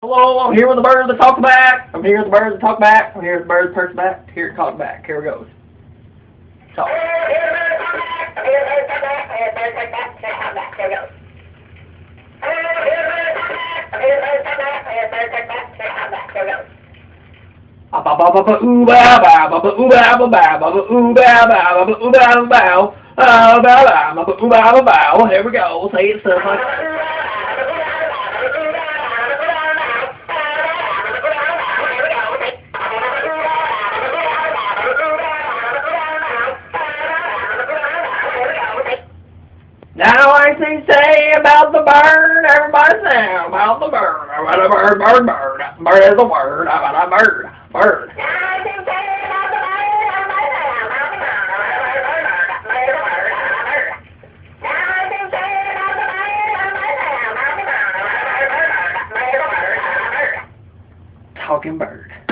Hello, I'm here with the birds that talk back. I'm here with the birds that talk back. I'm here with the birds that talk back. Here it talk back. Here it goes. Talk. Here we go. Say it stuff like now I say about the bird, everybody say about the bird, about a bird, bird, bird. Bird is a word, about a bird, bird. Talking bird.